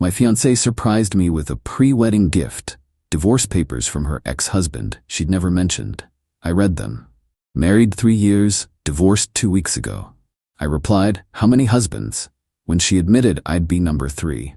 My fiancée surprised me with a pre-wedding gift, divorce papers from her ex-husband she'd never mentioned. I read them. Married 3 years, divorced 2 weeks ago. I replied, how many husbands? When she admitted I'd be number 3.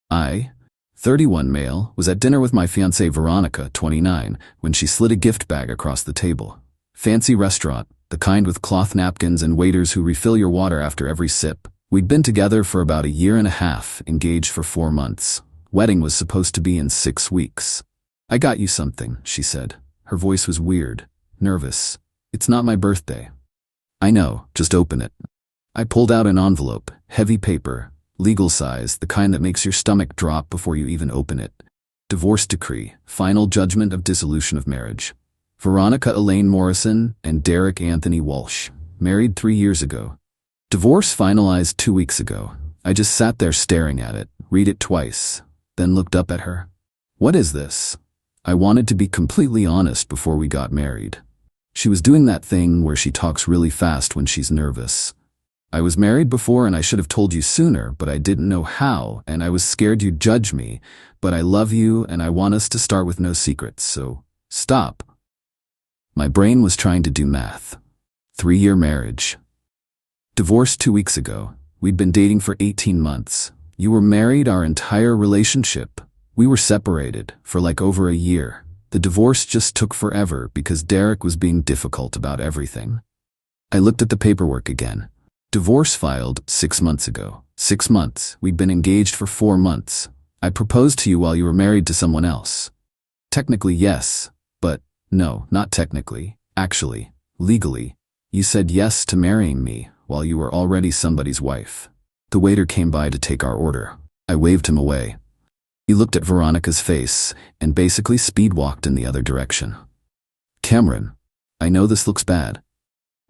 I, 31 male, was at dinner with my fiancée Veronica, 29, when she slid a gift bag across the table. Fancy restaurant, the kind with cloth napkins and waiters who refill your water after every sip. We'd been together for about a year and a half, engaged for 4 months. Wedding was supposed to be in 6 weeks. I got you something, she said. Her voice was weird, nervous. It's not my birthday. I know, just open it. I pulled out an envelope, heavy paper, legal size, the kind that makes your stomach drop before you even open it. Divorce decree, final judgment of dissolution of marriage. Veronica Elaine Morrison and Derek Anthony Walsh, married 3 years ago. Divorce finalized 2 weeks ago. I just sat there staring at it, read it twice, then looked up at her. What is this? I wanted to be completely honest before we got married. She was doing that thing where she talks really fast when she's nervous. I was married before and I should have told you sooner, but I didn't know how, and I was scared you'd judge me. But I love you and I want us to start with no secrets, so stop. My brain was trying to do math. 3-year marriage. Divorced 2 weeks ago. We'd been dating for 18 months. You were married our entire relationship. We were separated for like over a year. The divorce just took forever because Derek was being difficult about everything. I looked at the paperwork again. Divorce filed 6 months ago. 6 months. We'd been engaged for 4 months. I proposed to you while you were married to someone else. Technically, yes, but no, not technically. Actually, legally, you said yes to marrying me while you were already somebody's wife. The waiter came by to take our order. I waved him away. He looked at Veronica's face and basically speed-walked in the other direction. Cameron, I know this looks bad.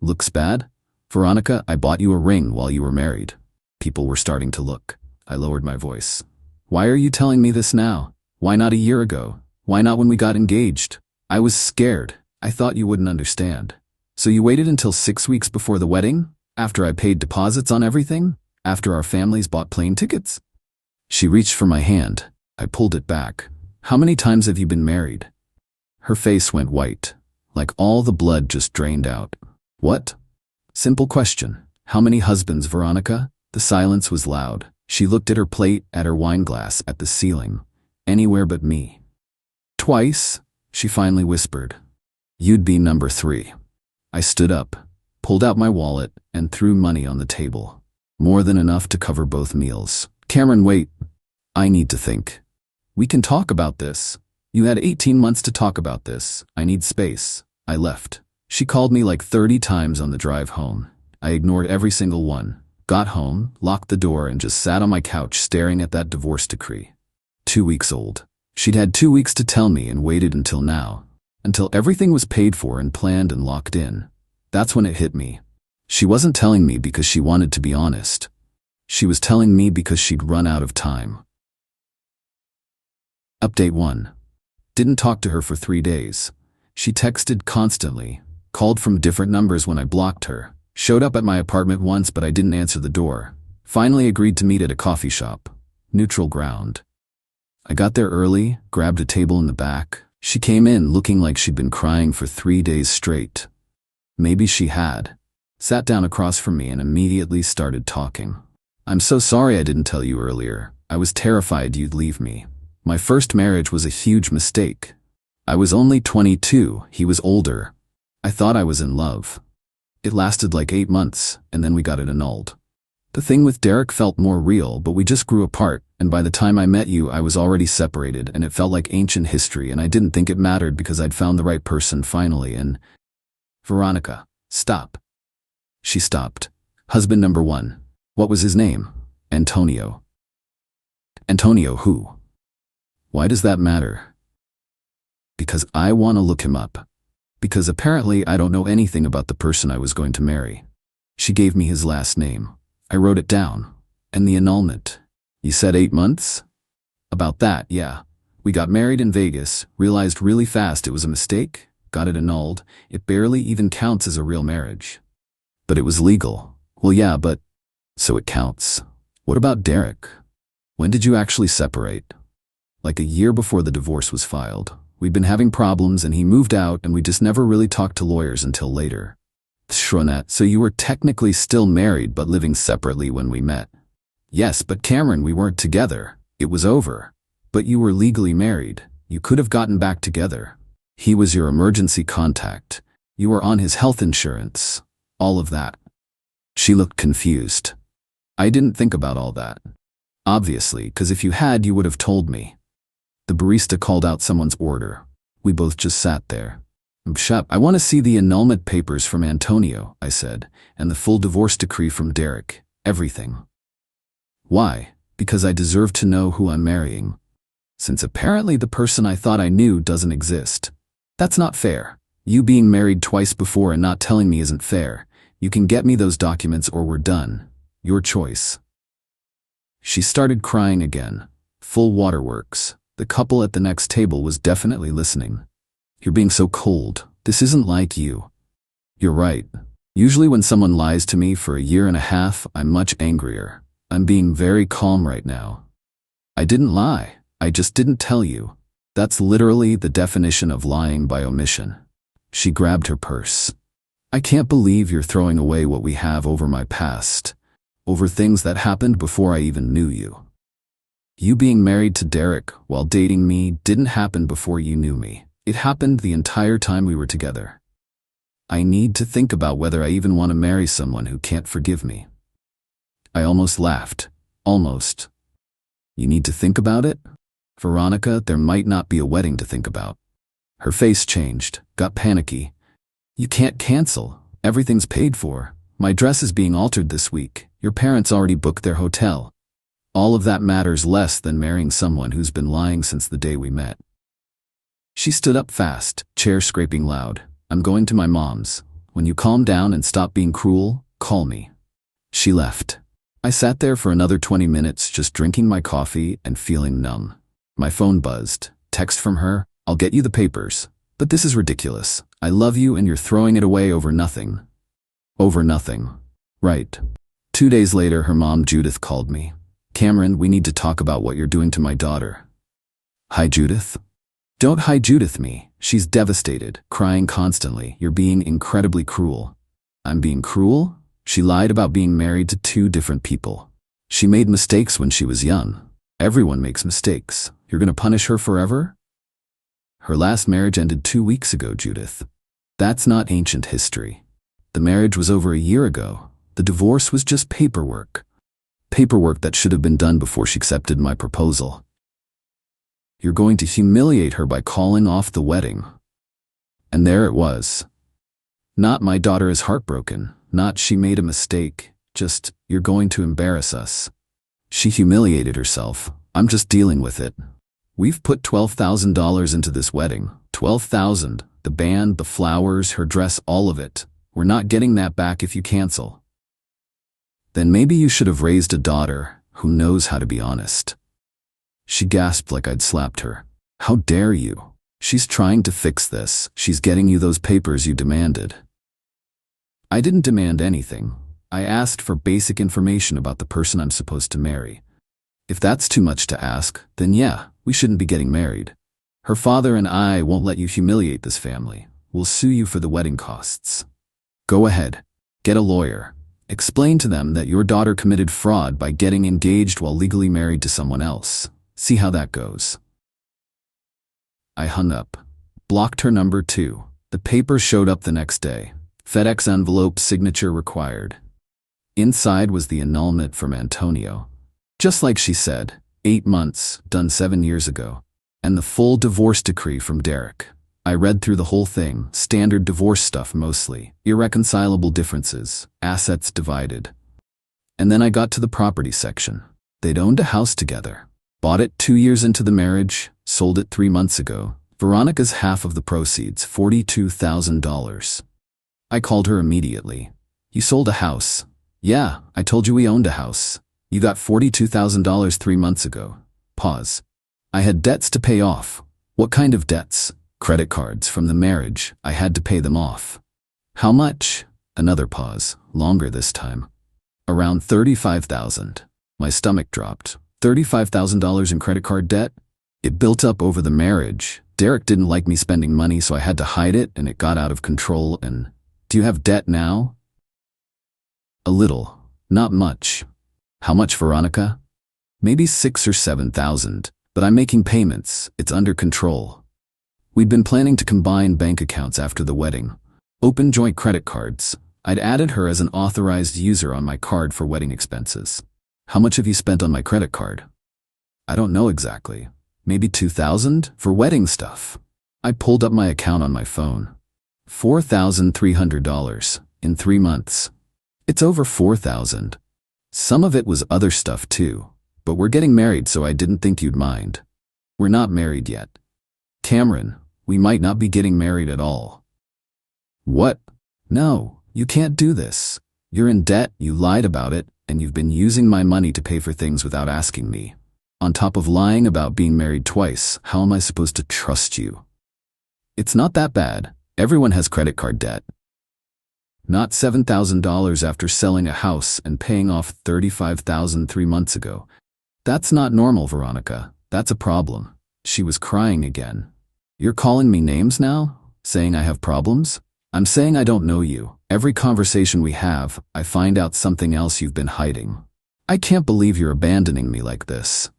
Looks bad? Veronica, I bought you a ring while you were married. People were starting to look. I lowered my voice. Why are you telling me this now? Why not a year ago? Why not when we got engaged? I was scared. I thought you wouldn't understand. So you waited until 6 weeks before the wedding? After I paid deposits on everything? After our families bought plane tickets? She reached for my hand. I pulled it back. How many times have you been married? Her face went white, like all the blood just drained out. What? Simple question. How many husbands, Veronica? The silence was loud. She looked at her plate, at her wine glass, at the ceiling. Anywhere but me. Twice, she finally whispered. You'd be number 3. I stood up, pulled out my wallet, and threw money on the table. More than enough to cover both meals. Cameron, wait. I need to think. We can talk about this. You had 18 months to talk about this. I need space. I left. She called me like 30 times on the drive home. I ignored every single one. Got home, locked the door, and just sat on my couch staring at that divorce decree. 2 weeks old. She'd had 2 weeks to tell me and waited until now. Until everything was paid for and planned and locked in. That's when it hit me. She wasn't telling me because she wanted to be honest. She was telling me because she'd run out of time. Update 1. Didn't talk to her for 3 days. She texted constantly, called from different numbers when I blocked her, showed up at my apartment once but I didn't answer the door. Finally agreed to meet at a coffee shop. Neutral ground. I got there early, grabbed a table in the back. She came in looking like she'd been crying for 3 days straight. Maybe she had. Sat down across from me and immediately started talking. I'm so sorry I didn't tell you earlier. I was terrified you'd leave me. My first marriage was a huge mistake. I was only 22, he was older. I thought I was in love. It lasted like 8 months, and then we got it annulled. The thing with Derek felt more real, but we just grew apart, and by the time I met you, I was already separated, and it felt like ancient history, and I didn't think it mattered because I'd found the right person finally, and... Veronica, stop. She stopped. Husband number 1. What was his name? Antonio. Antonio who? Why does that matter? Because I want to look him up. Because apparently I don't know anything about the person I was going to marry. She gave me his last name. I wrote it down. And the annulment. You said 8 months? About that, yeah. We got married in Vegas, realized really fast it was a mistake, got it annulled. It barely even counts as a real marriage. But it was legal. Well, yeah, but... So it counts. What about Derek? When did you actually separate? Like a year before the divorce was filed. We'd been having problems and he moved out and we just never really talked to lawyers until later. Shronet, so you were technically still married but living separately when we met. Yes, but Cameron, we weren't together. It was over. But you were legally married. You could have gotten back together. He was your emergency contact. You were on his health insurance. All of that. She looked confused. I didn't think about all that. Obviously, because if you had, you would have told me. The barista called out someone's order. We both just sat there. Shut. I want to see the annulment papers from Antonio, I said, and the full divorce decree from Derek. Everything. Why? Because I deserve to know who I'm marrying. Since apparently the person I thought I knew doesn't exist. That's not fair. You being married twice before and not telling me isn't fair. You can get me those documents or we're done. Your choice. She started crying again. Full waterworks. The couple at the next table was definitely listening. You're being so cold. This isn't like you. You're right. Usually when someone lies to me for a year and a half, I'm much angrier. I'm being very calm right now. I didn't lie. I just didn't tell you. That's literally the definition of lying by omission. She grabbed her purse. I can't believe you're throwing away what we have over my past. Over things that happened before I even knew you. You being married to Derek while dating me didn't happen before you knew me. It happened the entire time we were together. I need to think about whether I even want to marry someone who can't forgive me. I almost laughed. Almost. You need to think about it? Veronica, there might not be a wedding to think about. Her face changed, got panicky. You can't cancel. Everything's paid for. My dress is being altered this week. Your parents already booked their hotel. All of that matters less than marrying someone who's been lying since the day we met. She stood up fast, chair scraping loud. I'm going to my mom's. When you calm down and stop being cruel, call me. She left. I sat there for another 20 minutes just drinking my coffee and feeling numb. My phone buzzed. Text from her, I'll get you the papers. But this is ridiculous. I love you and you're throwing it away over nothing. Over nothing. Right. 2 days later, her mom Judith called me. Cameron, we need to talk about what you're doing to my daughter. Hi, Judith. Don't hi Judith me. She's devastated, crying constantly. You're being incredibly cruel. I'm being cruel? She lied about being married to 2 different people. She made mistakes when she was young. Everyone makes mistakes. You're gonna punish her forever? Her last marriage ended 2 weeks ago, Judith. That's not ancient history. The marriage was over a year ago. The divorce was just paperwork. Paperwork that should have been done before she accepted my proposal. You're going to humiliate her by calling off the wedding. And there it was. Not my daughter is heartbroken, not she made a mistake, just you're going to embarrass us. She humiliated herself. I'm just dealing with it. We've put $12,000 into this wedding. $12,000. The band, the flowers, her dress, all of it. We're not getting that back if you cancel. Then maybe you should have raised a daughter who knows how to be honest. She gasped like I'd slapped her. How dare you? She's trying to fix this. She's getting you those papers you demanded. I didn't demand anything. I asked for basic information about the person I'm supposed to marry. If that's too much to ask, then yeah, we shouldn't be getting married. Her father and I won't let you humiliate this family. We'll sue you for the wedding costs. Go ahead. Get a lawyer. Explain to them that your daughter committed fraud by getting engaged while legally married to someone else. See how that goes. I hung up. Blocked her number too. The paper showed up the next day. FedEx envelope, signature required. Inside was the annulment from Antonio. Just like she said, 8 months, done 7 years ago. And the full divorce decree from Derek. I read through the whole thing, standard divorce stuff mostly, irreconcilable differences, assets divided. And then I got to the property section. They'd owned a house together. Bought it 2 years into the marriage, sold it 3 months ago. Veronica's half of the proceeds, $42,000. I called her immediately. You sold a house. Yeah, I told you we owned a house. You got $42,000 3 months ago. Pause. I had debts to pay off. What kind of debts? Credit cards from the marriage. I had to pay them off. How much? Another pause, longer this time. Around $35,000. My stomach dropped. $35,000 in credit card debt? It built up over the marriage. Derek didn't like me spending money, so I had to hide it, and it got out of control. And do you have debt now? A little. Not much. How much, Veronica? Maybe 6 or 7,000, but I'm making payments. It's under control. We'd been planning to combine bank accounts after the wedding. Open joint credit cards. I'd added her as an authorized user on my card for wedding expenses. How much have you spent on my credit card? I don't know exactly. Maybe 2,000 for wedding stuff. I pulled up my account on my phone. $4,300 in 3 months. It's over 4,000. Some of it was other stuff too, but we're getting married, so I didn't think you'd mind. We're not married yet. Cameron, we might not be getting married at all. What? No, you can't do this. You're in debt, you lied about it, and you've been using my money to pay for things without asking me. On top of lying about being married twice, how am I supposed to trust you? It's not that bad. Everyone has credit card debt. Not $7,000 after selling a house and paying off $35,000 3 months ago. That's not normal, Veronica. That's a problem. She was crying again. You're calling me names now? Saying I have problems? I'm saying I don't know you. Every conversation we have, I find out something else you've been hiding. I can't believe you're abandoning me like this.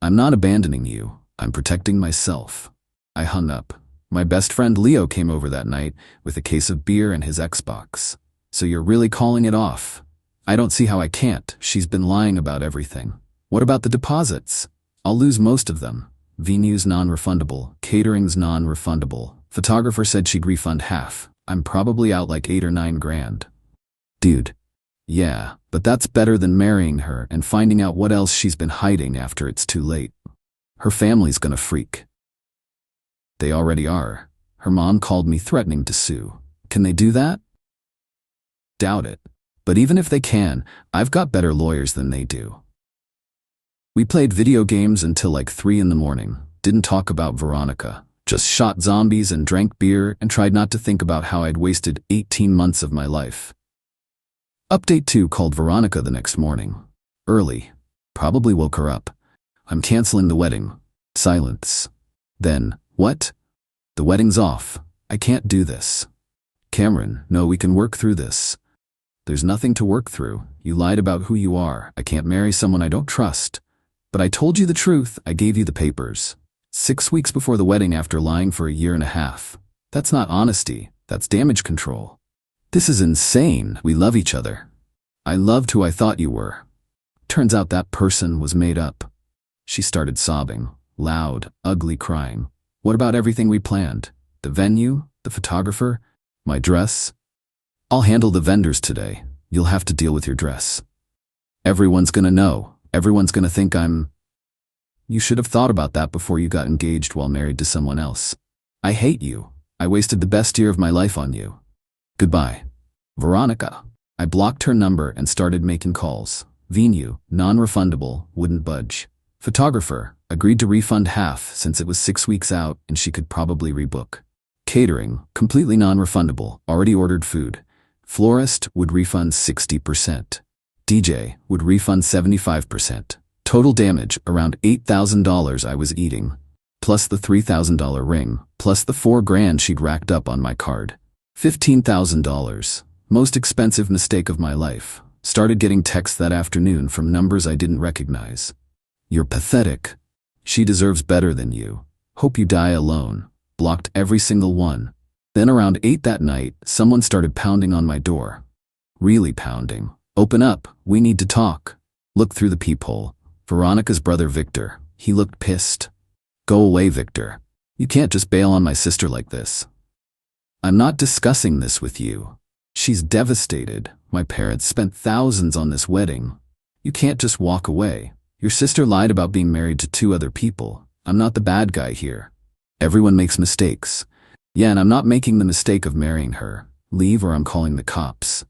I'm not abandoning you. I'm protecting myself. I hung up. My best friend Leo came over that night with a case of beer and his Xbox. So you're really calling it off? I don't see how I can't. She's been lying about everything. What about the deposits? I'll lose most of them. Venue's non-refundable. Catering's non-refundable. Photographer said she'd refund half. I'm probably out like 8 or 9 grand. Dude. Yeah, but that's better than marrying her and finding out what else she's been hiding after it's too late. Her family's gonna freak. They already are. Her mom called me threatening to sue. Can they do that? Doubt it. But even if they can, I've got better lawyers than they do. We played video games until like 3 in the morning. Didn't talk about Veronica. Just shot zombies and drank beer and tried not to think about how I'd wasted 18 months of my life. Update 2 called Veronica the next morning. Early. Probably woke her up. I'm canceling the wedding. Silence. Then, what? The wedding's off. I can't do this. Cameron, no, we can work through this. There's nothing to work through. You lied about who you are. I can't marry someone I don't trust. But I told you the truth. I gave you the papers. 6 weeks before the wedding after lying for a year and a half. That's not honesty. That's damage control. This is insane. We love each other. I loved who I thought you were. Turns out that person was made up. She started sobbing. Loud, ugly crying. What about everything we planned? The venue? The photographer? My dress? I'll handle the vendors today. You'll have to deal with your dress. Everyone's gonna know. Everyone's gonna think I'm... You should have thought about that before you got engaged while married to someone else. I hate you. I wasted the best year of my life on you. Goodbye. Veronica. I blocked her number and started making calls. Venue, non-refundable, wouldn't budge. Photographer, agreed to refund half since it was 6 weeks out and she could probably rebook. Catering, completely non-refundable, already ordered food. Florist would refund 60%. DJ would refund 75%. Total damage, around $8,000 I was eating. Plus the $3,000 ring, plus the $4,000 she'd racked up on my card. $15,000. Most expensive mistake of my life. Started getting texts that afternoon from numbers I didn't recognize. You're pathetic. She deserves better than you. Hope you die alone. Blocked every single one. Then around 8 that night, someone started pounding on my door. Really pounding. Open up, we need to talk. Look through the peephole. Veronica's brother Victor. He looked pissed. Go away, Victor. You can't just bail on my sister like this. I'm not discussing this with you. She's devastated. My parents spent thousands on this wedding. You can't just walk away. Your sister lied about being married to 2 other people. I'm not the bad guy here. Everyone makes mistakes. Yeah, and I'm not making the mistake of marrying her. Leave or I'm calling the cops.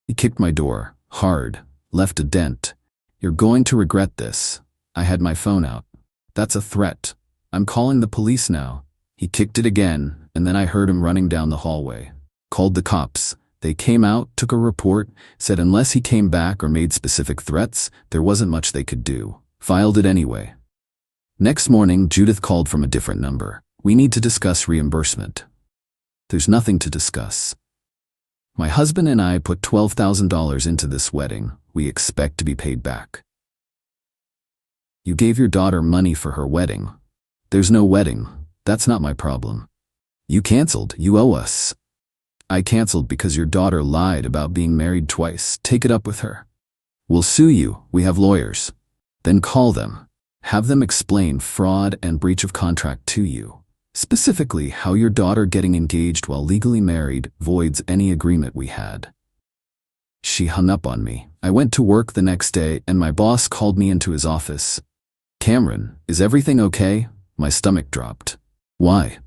He kicked my door, hard, left a dent. You're going to regret this. I had my phone out. That's a threat. I'm calling the police now. He kicked it again, and then I heard him running down the hallway. Called the cops. They came out, took a report, said unless he came back or made specific threats, there wasn't much they could do. Filed it anyway. Next morning, Judith called from a different number. We need to discuss reimbursement. There's nothing to discuss. My husband and I put $12,000 into this wedding. We expect to be paid back. You gave your daughter money for her wedding. There's no wedding. That's not my problem. You canceled. You owe us. I canceled because your daughter lied about being married twice. Take it up with her. We'll sue you. We have lawyers. Then call them. Have them explain fraud and breach of contract to you. Specifically, how your daughter getting engaged while legally married voids any agreement we had. She hung up on me. I went to work the next day and my boss called me into his office. Cameron, is everything okay? My stomach dropped. Why?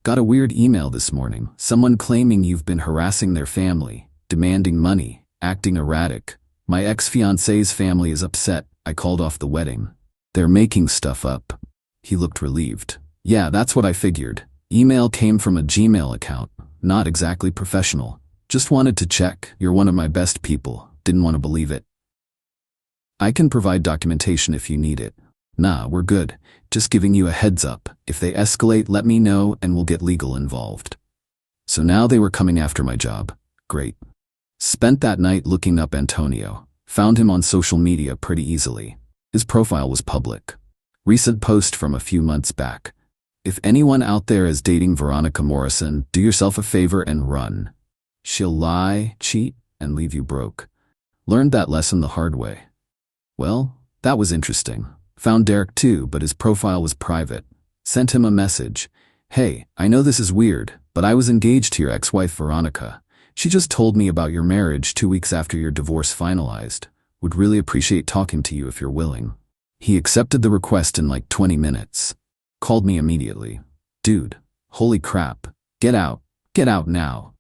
Got a weird email this morning. Someone claiming you've been harassing their family, demanding money, acting erratic. My ex-fiancée's family is upset. I called off the wedding. They're making stuff up. He looked relieved. Yeah, that's what I figured. Email came from a Gmail account. Not exactly professional. Just wanted to check. You're one of my best people. Didn't want to believe it. I can provide documentation if you need it. Nah, we're good. Just giving you a heads up. If they escalate, let me know and we'll get legal involved. So now they were coming after my job. Great. Spent that night looking up Antonio. Found him on social media pretty easily. His profile was public. Recent post from a few months back. If anyone out there is dating Veronica Morrison, do yourself a favor and run. She'll lie, cheat, and leave you broke. Learned that lesson the hard way. Well, that was interesting. Found Derek too, but his profile was private. Sent him a message. Hey, I know this is weird, but I was engaged to your ex-wife Veronica. She just told me about your marriage 2 weeks after your divorce finalized. Would really appreciate talking to you if you're willing. He accepted the request in like 20 minutes. Called me immediately. Dude, holy crap. Get out now.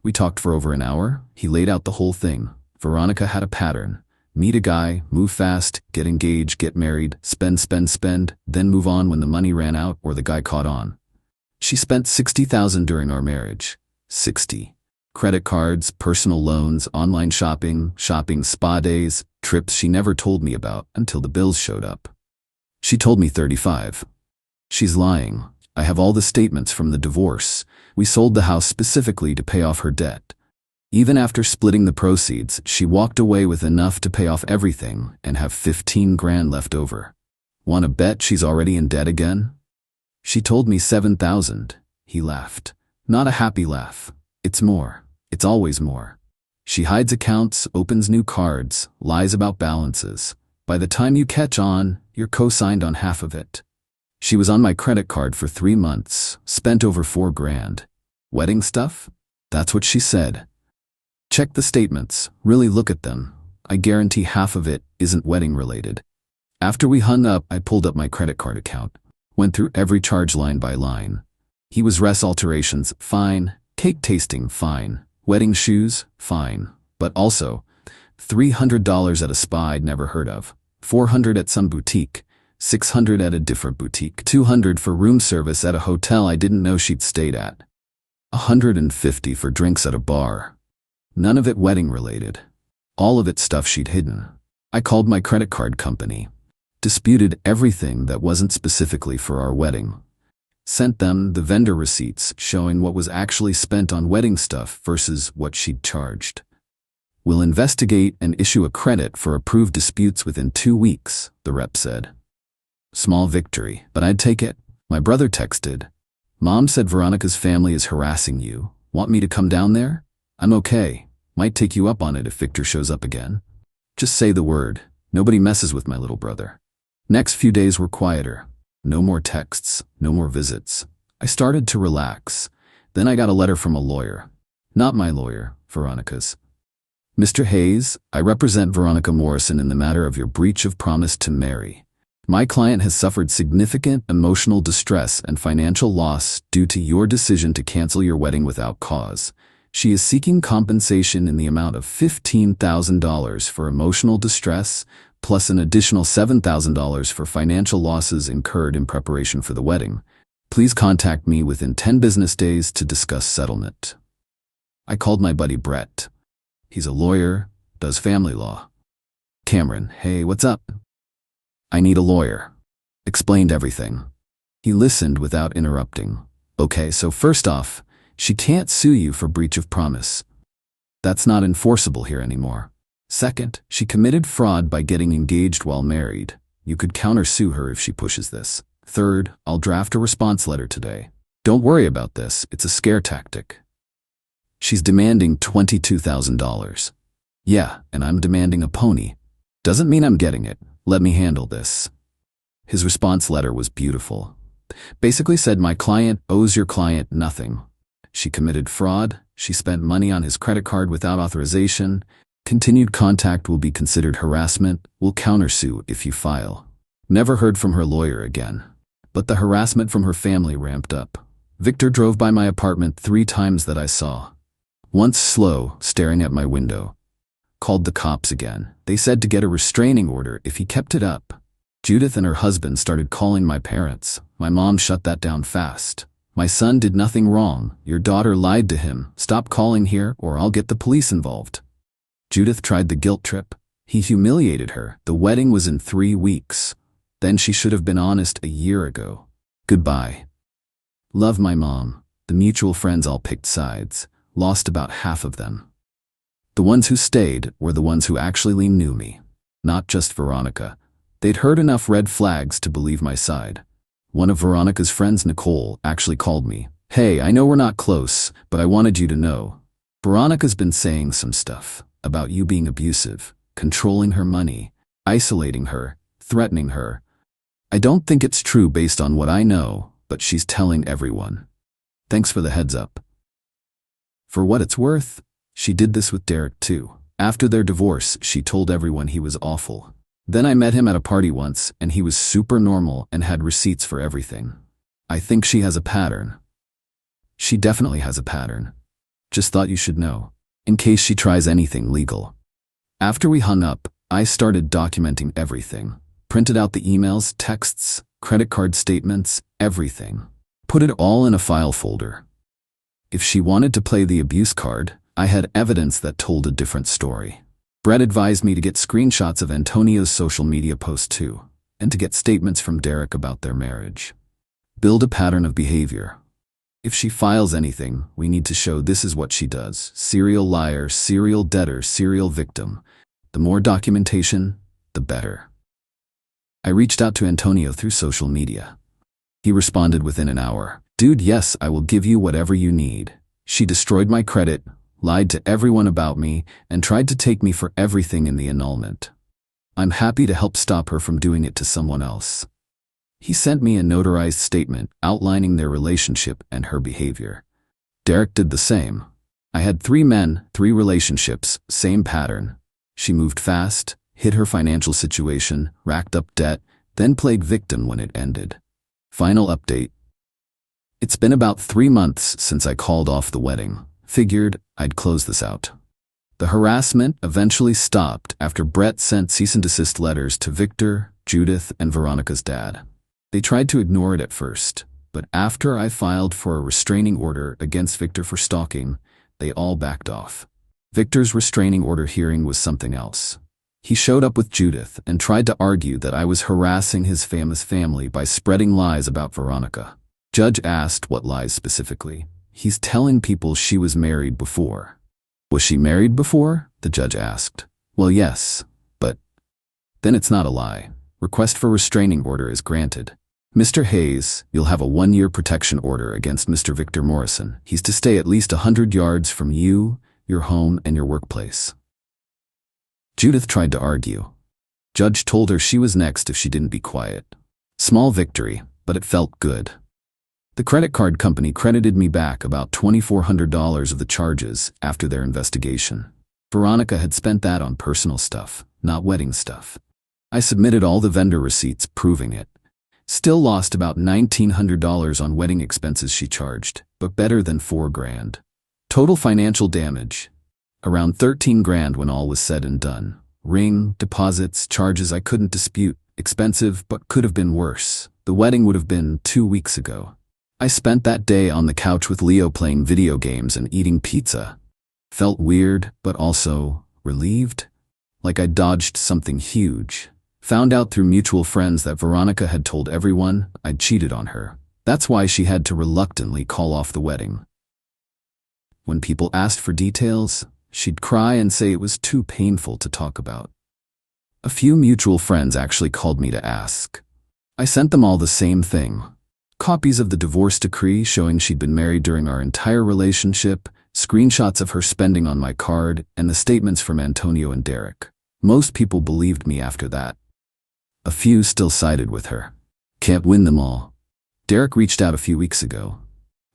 We talked for over an hour. He laid out the whole thing. Veronica had a pattern. Meet a guy, move fast, get engaged, get married, spend, then move on when the money ran out or the guy caught on. She spent $60,000 during our marriage. 60. Credit cards, personal loans, online shopping, spa days, trips she never told me about until the bills showed up. She told me 35. She's lying. I have all the statements from the divorce. We sold the house specifically to pay off her debt. Even after splitting the proceeds, she walked away with enough to pay off everything and have 15 grand left over. Wanna bet she's already in debt again? She told me 7,000. He laughed. Not a happy laugh. It's more. It's always more. She hides accounts, opens new cards, lies about balances. By the time you catch on, you're co-signed on half of it. She was on my credit card for 3 months, spent over 4 grand. Wedding stuff? That's what she said. Check the statements, really look at them. I guarantee half of it isn't wedding related. After we hung up, I pulled up my credit card account. Went through every charge line by line. He was res alterations, fine. Cake tasting, fine. Wedding shoes, fine. But also, $300 at a spa I'd never heard of. $400 at some boutique. $600 at a different boutique. $200 for room service at a hotel I didn't know she'd stayed at. $150 for drinks at a bar. None of it wedding related. All of it stuff she'd hidden. I called my credit card company. Disputed everything that wasn't specifically for our wedding. Sent them the vendor receipts showing what was actually spent on wedding stuff versus what she'd charged. We'll investigate and issue a credit for approved disputes within 2 weeks, the rep said. Small victory, but I'd take it. My brother texted. Mom said Veronica's family is harassing you. Want me to come down there? I'm okay. Might take you up on it if Victor shows up again. Just say the word. Nobody messes with my little brother. Next few days were quieter. No more texts, no more visits. I started to relax. Then I got a letter from a lawyer. Not my lawyer, Veronica's. Mr. Hayes, I represent Veronica Morrison in the matter of your breach of promise to marry. My client has suffered significant emotional distress and financial loss due to your decision to cancel your wedding without cause. She is seeking compensation in the amount of $15,000 for emotional distress, plus an additional $7,000 for financial losses incurred in preparation for the wedding. Please contact me within 10 business days to discuss settlement. I called my buddy Brett. He's a lawyer, does family law. Cameron, hey, what's up? I need a lawyer. Explained everything. He listened without interrupting. Okay, so first off, she can't sue you for breach of promise. That's not enforceable here anymore. Second, she committed fraud by getting engaged while married. You could countersue her if she pushes this. Third, I'll draft a response letter today. Don't worry about this, it's a scare tactic. She's demanding $22,000. Yeah, and I'm demanding a pony. Doesn't mean I'm getting it. Let me handle this. His response letter was beautiful. Basically said my client owes your client nothing. She committed fraud, she spent money on his credit card without authorization, continued contact will be considered harassment, will countersue if you file. Never heard from her lawyer again. But the harassment from her family ramped up. Victor drove by my apartment 3 times that I saw. Once slow, staring at my window. Called the cops again. They said to get a restraining order if he kept it up. Judith and her husband started calling my parents. My mom shut that down fast. My son did nothing wrong. Your daughter lied to him. Stop calling here or I'll get the police involved. Judith tried the guilt trip. He humiliated her. The wedding was in 3 weeks. Then she should have been honest a year ago. Goodbye. Love my mom. The mutual friends all picked sides. Lost about half of them. The ones who stayed were the ones who actually knew me. Not just Veronica. They'd heard enough red flags to believe my side. One of Veronica's friends, Nicole, actually called me. Hey, I know we're not close, but I wanted you to know. Veronica's been saying some stuff about you being abusive, controlling her money, isolating her, threatening her. I don't think it's true based on what I know, but she's telling everyone. Thanks for the heads up. For what it's worth, she did this with Derek too. After their divorce, she told everyone he was awful. Then I met him at a party once, and he was super normal and had receipts for everything. I think she has a pattern. She definitely has a pattern. Just thought you should know, in case she tries anything legal. After we hung up, I started documenting everything. Printed out the emails, texts, credit card statements, everything. Put it all in a file folder. If she wanted to play the abuse card, I had evidence that told a different story. Brett advised me to get screenshots of Antonio's social media posts too, and to get statements from Derek about their marriage. Build a pattern of behavior. If she files anything, we need to show this is what she does. Serial liar, serial debtor, serial victim. The more documentation, the better. I reached out to Antonio through social media. He responded within an hour. Dude, yes, I will give you whatever you need. She destroyed my credit, lied to everyone about me, and tried to take me for everything in the annulment. I'm happy to help stop her from doing it to someone else. He sent me a notarized statement outlining their relationship and her behavior. Derek did the same. I had 3 men, 3 relationships, same pattern. She moved fast, hid her financial situation, racked up debt, then played victim when it ended. Final update. It's been about 3 months since I called off the wedding. Figured I'd close this out. The harassment eventually stopped after Brett sent cease and desist letters to Victor, Judith, and Veronica's dad. They tried to ignore it at first, but after I filed for a restraining order against Victor for stalking, they all backed off. Victor's restraining order hearing was something else. He showed up with Judith and tried to argue that I was harassing his family by spreading lies about Veronica. Judge asked what lies specifically. He's telling people she was married before. Was she married before? The judge asked. Well, yes, but then it's not a lie. Request for restraining order is granted. Mr. Hayes, you'll have a 1-year protection order against Mr. Victor Morrison. He's to stay at least 100 yards from you, your home, and your workplace. Judith tried to argue. Judge told her she was next if she didn't be quiet. Small victory, but it felt good. The credit card company credited me back about $2,400 of the charges after their investigation. Veronica had spent that on personal stuff, not wedding stuff. I submitted all the vendor receipts proving it. Still lost about $1,900 on wedding expenses she charged, but better than $4,000. Total financial damage, around $13,000 when all was said and done. Ring, deposits, charges I couldn't dispute, expensive but could have been worse. The wedding would have been 2 weeks ago. I spent that day on the couch with Leo playing video games and eating pizza. Felt weird, but also relieved, like I dodged something huge. Found out through mutual friends that Veronica had told everyone I'd cheated on her. That's why she had to reluctantly call off the wedding. When people asked for details, she'd cry and say it was too painful to talk about. A few mutual friends actually called me to ask. I sent them all the same thing. Copies of the divorce decree showing she'd been married during our entire relationship, screenshots of her spending on my card, and the statements from Antonio and Derek. Most people believed me after that. A few still sided with her. Can't win them all. Derek reached out a few weeks ago.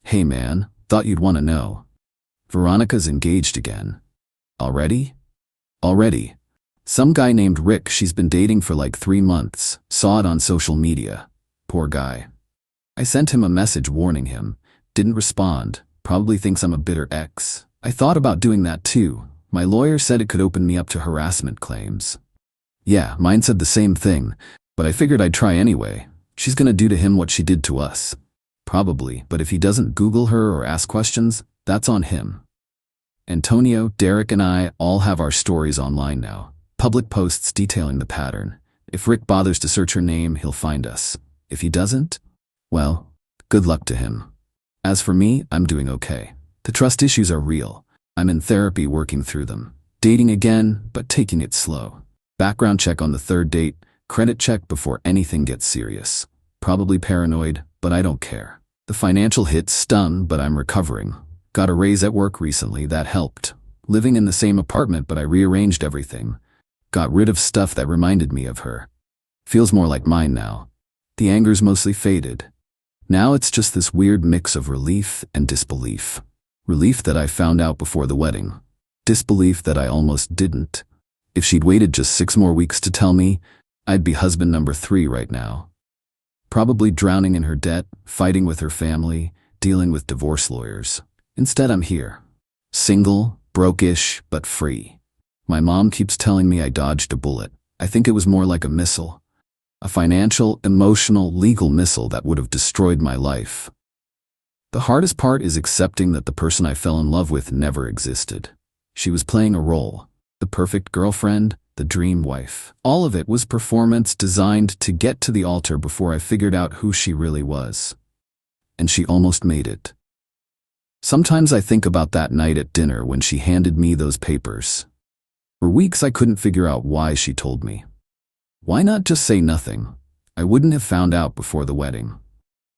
Hey man, thought you'd want to know. Veronica's engaged again. Already? Already. Some guy named Rick she's been dating for like 3 months, saw it on social media. Poor guy. I sent him a message warning him. Didn't respond. Probably thinks I'm a bitter ex. I thought about doing that too. My lawyer said it could open me up to harassment claims. Yeah, mine said the same thing, but I figured I'd try anyway. She's gonna do to him what she did to us. Probably, but if he doesn't Google her or ask questions, that's on him. Antonio, Derek, and I all have our stories online now. Public posts detailing the pattern. If Rick bothers to search her name, he'll find us. If he doesn't, well, good luck to him. As for me, I'm doing okay. The trust issues are real. I'm in therapy working through them. Dating again, but taking it slow. Background check on the 3rd date, credit check before anything gets serious. Probably paranoid, but I don't care. The financial hit stung, but I'm recovering. Got a raise at work recently, that helped. Living in the same apartment, but I rearranged everything. Got rid of stuff that reminded me of her. Feels more like mine now. The anger's mostly faded. Now it's just this weird mix of relief and disbelief. Relief that I found out before the wedding. Disbelief that I almost didn't. If she'd waited just 6 more weeks to tell me, I'd be husband number 3 right now. Probably drowning in her debt, fighting with her family, dealing with divorce lawyers. Instead, I'm here. Single, broke-ish, but free. My mom keeps telling me I dodged a bullet. I think it was more like a missile. A financial, emotional, legal missile that would have destroyed my life. The hardest part is accepting that the person I fell in love with never existed. She was playing a role. The perfect girlfriend, the dream wife. All of it was performance designed to get to the altar before I figured out who she really was. And she almost made it. Sometimes I think about that night at dinner when she handed me those papers. For weeks I couldn't figure out why she told me. Why not just say nothing? I wouldn't have found out before the wedding.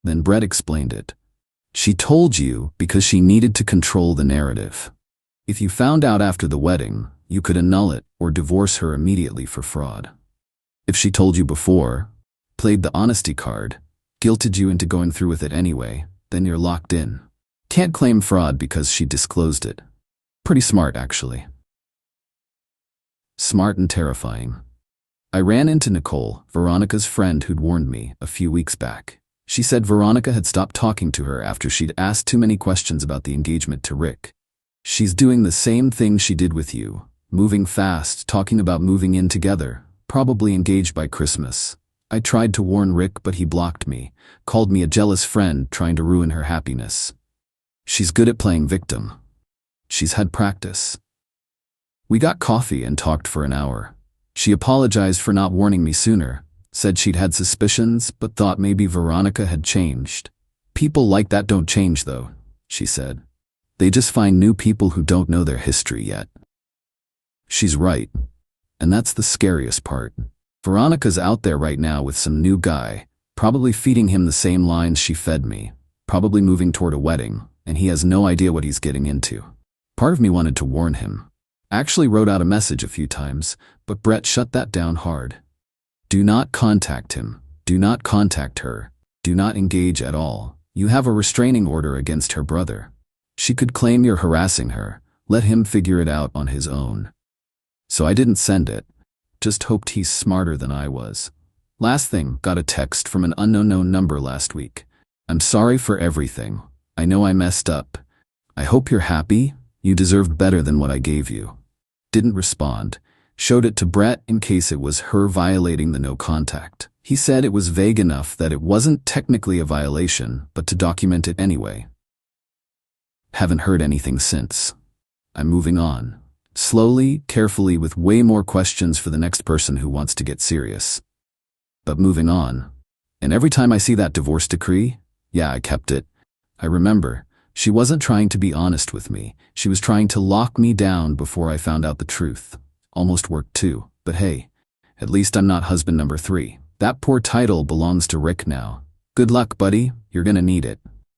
Then Brett explained it. She told you because she needed to control the narrative. If you found out after the wedding, you could annul it or divorce her immediately for fraud. If she told you before, played the honesty card, guilted you into going through with it anyway, then you're locked in. Can't claim fraud because she disclosed it. Pretty smart, actually. Smart and terrifying. I ran into Nicole, Veronica's friend who'd warned me, a few weeks back. She said Veronica had stopped talking to her after she'd asked too many questions about the engagement to Rick. She's doing the same thing she did with you. Moving fast, talking about moving in together, probably engaged by Christmas. I tried to warn Rick, but he blocked me, called me a jealous friend trying to ruin her happiness. She's good at playing victim. She's had practice. We got coffee and talked for an hour. She apologized for not warning me sooner, said she'd had suspicions but thought maybe Veronica had changed. People like that don't change though, she said. They just find new people who don't know their history yet. She's right. And that's the scariest part. Veronica's out there right now with some new guy, probably feeding him the same lines she fed me, probably moving toward a wedding, and he has no idea what he's getting into. Part of me wanted to warn him. Actually wrote out a message a few times, but Brett shut that down hard. Do not contact him. Do not contact her. Do not engage at all. You have a restraining order against her brother. She could claim you're harassing her. Let him figure it out on his own. So I didn't send it. Just hoped he's smarter than I was. Last thing, got a text from an unknown number last week. I'm sorry for everything. I know I messed up. I hope you're happy. You deserved better than what I gave you. Didn't respond. Showed it to Brett in case it was her violating the no contact. He said it was vague enough that it wasn't technically a violation, but to document it anyway. Haven't heard anything since. I'm moving on. Slowly, carefully, with way more questions for the next person who wants to get serious. But moving on. And every time I see that divorce decree, yeah, I kept it. I remember, she wasn't trying to be honest with me. She was trying to lock me down before I found out the truth. Almost worked too, but hey, at least I'm not husband number 3. That poor title belongs to Rick now. Good luck, buddy. You're gonna need it.